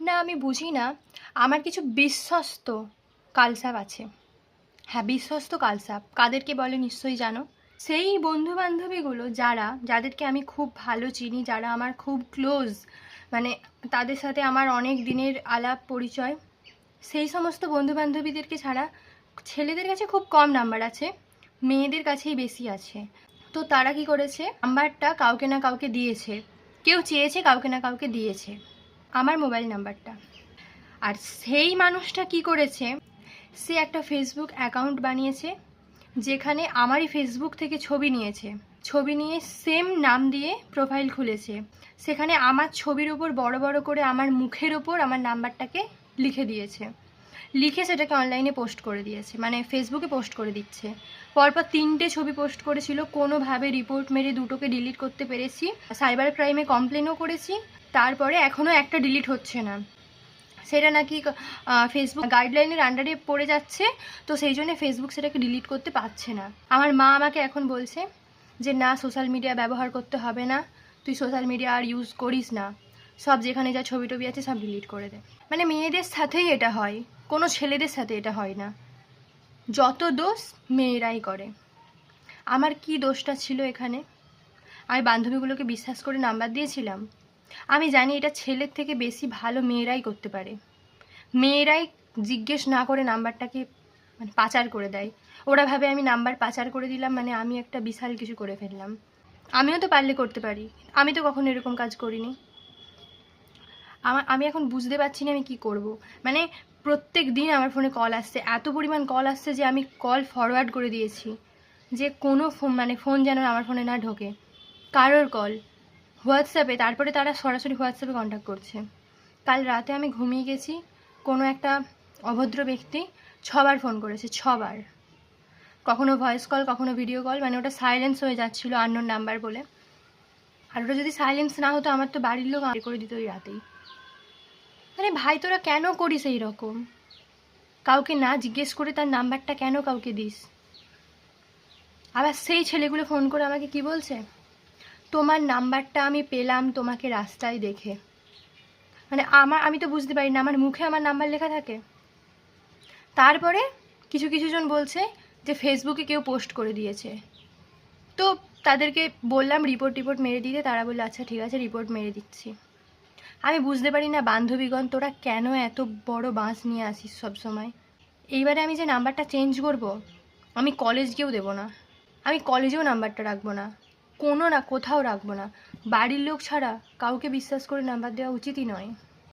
না আমি বুঝি না, আমার কিছু বিশ্বস্ত কালসাপ আছে। হ্যাঁ, বিশ্বস্ত কালসাপ কাদেরকে বলে নিশ্চয়ই জানো। সেই বন্ধু বান্ধবীগুলো যাদেরকে আমি খুব ভালো চিনি, যারা আমার খুব ক্লোজ, মানে তাদের সাথে আমার অনেক দিনের আলাপ পরিচয়, সেই সমস্ত বন্ধু বান্ধবীদেরকে ছাড়া ছেলেদের কাছে খুব কম নাম্বার আছে, মেয়েদের কাছেই বেশি আছে। তো তারা কি করেছে, নাম্বারটা কাউকে না কাউকে দিয়েছে, কেউ চেয়েছে কাউকে না কাউকে দিয়েছে আমার মোবাইল নাম্বারটা। আর সেই মানুষটা কি করেছে, সে একটা ফেসবুক অ্যাকাউন্ট বানিয়েছে, যেখানে আমারই ফেসবুক থেকে ছবি নিয়েছে, ছবি নিয়ে সেম নাম দিয়ে প্রোফাইল খুলেছে। সেখানে আমার ছবির ওপর বড় বড় করে আমার মুখের ওপর আমার নাম্বারটাকে লিখে দিয়েছে, লিখে সেটাকে অনলাইনে পোস্ট করে দিয়েছে, মানে ফেসবুকে পোস্ট করে দিচ্ছে। পরপর 3টে ছবি পোস্ট করেছিল, কোনোভাবে রিপোর্ট মেরে 2টোকে ডিলিট করতে পেরেছি, সাইবার ক্রাইমে কমপ্লেনও করেছি, তারপরে এখনও একটা ডিলিট হচ্ছে না। সেটা নাকি ফেসবুক গাইডলাইনের আন্ডারে পড়ে যাচ্ছে, তো সেই জন্য ফেসবুক সেটাকে ডিলিট করতে পারছে না। আমার মা আমাকে এখন বলছে যে না, সোশ্যাল মিডিয়া ব্যবহার করতে হবে না, তুই সোশ্যাল মিডিয়া আর ইউজ করিস না, সব যেখানে যা ছবি টবি আছে সব ডিলিট করে দে। মানে মেয়েদের সাথেই এটা হয়, কোনো ছেলেদের সাথে এটা হয় না। যত দোষ মেয়েরাই করে। আমার কি দোষটা ছিল এখানে? আমি বান্ধবীগুলোকে বিশ্বাস করে নাম্বার দিয়েছিলাম। আমি জানি এটা ছেলের থেকে বেশি ভালো মেয়েরাই করতে পারে। মেয়েরাই জিজ্ঞেস না করে নাম্বারটাকে মানে পাচার করে দেয়। ওরা ভাবে আমি নাম্বার পাচার করে দিলাম মানে আমি একটা বিশাল কিছু করে ফেললাম। আমিও তো পারলে করতে পারি, আমি তো কখনো এরকম কাজ করিনি। আমি এখন বুঝতে পারছি না আমি কি করব। মানে প্রত্যেক দিন আমার ফোনে কল আসছে, এত পরিমাণ কল আসছে যে আমি কল ফরওয়ার্ড করে দিয়েছি, যে কোনো ফোন যেন আমার ফোনে না ঢোকে। কারোর কল হোয়াটসঅ্যাপে, তারপরে তারা সরাসরি হোয়াটসঅ্যাপে কন্ট্যাক্ট করছে। কাল রাতে আমি ঘুমিয়ে গেছি, কোনো একটা অভদ্র ব্যক্তি 6বার ফোন করেছে, 6বার। কখনো ভয়েস কল, কখনো ভিডিও কল, মানে ওটা সাইলেন্স হয়ে যাচ্ছিলো আননোন নাম্বার বলে। আর ওটা যদি সাইলেন্স না হতো আমার তো বাড়ির লোক বের করে দিত ওই রাতেই। মানে ভাই তোরা কেন করিস এই রকম? কাউকে না জিজ্ঞেস করে তার নাম্বারটা কেন কাউকে দিস? আবার সেই ছেলেগুলো ফোন করে আমাকে কি বলছে, তোমার নাম্বারটা আমি পেলাম তোমাকে রাস্তায় দেখে। মানে আমি তো বুঝতে পারি না, আমার মুখে আমার নাম্বার লেখা থাকে। তারপরে কিছু জন বলছে যে ফেসবুকে কেউ পোস্ট করে দিয়েছে। তো তাদেরকে বললাম রিপোর্ট মেরে দিতে, তারা বললো আচ্ছা ঠিক আছে রিপোর্ট মেরে দিচ্ছি। আমি বুঝতে পারি না বান্ধবীগণ, তোরা কেন এত বড় বাঁশ নিয়ে আসিস সব সময়? এইবারে আমি যে নাম্বারটা চেঞ্জ করব, আমি কলেজ গিয়েও দেবো না, আমি কলেজেও নাম্বারটা রাখবো না, কোথাও রাখবো না। বাড়ির লোক ছাড়া কাউকে বিশ্বাস করে নাম্বার দেওয়া উচিতই নয়।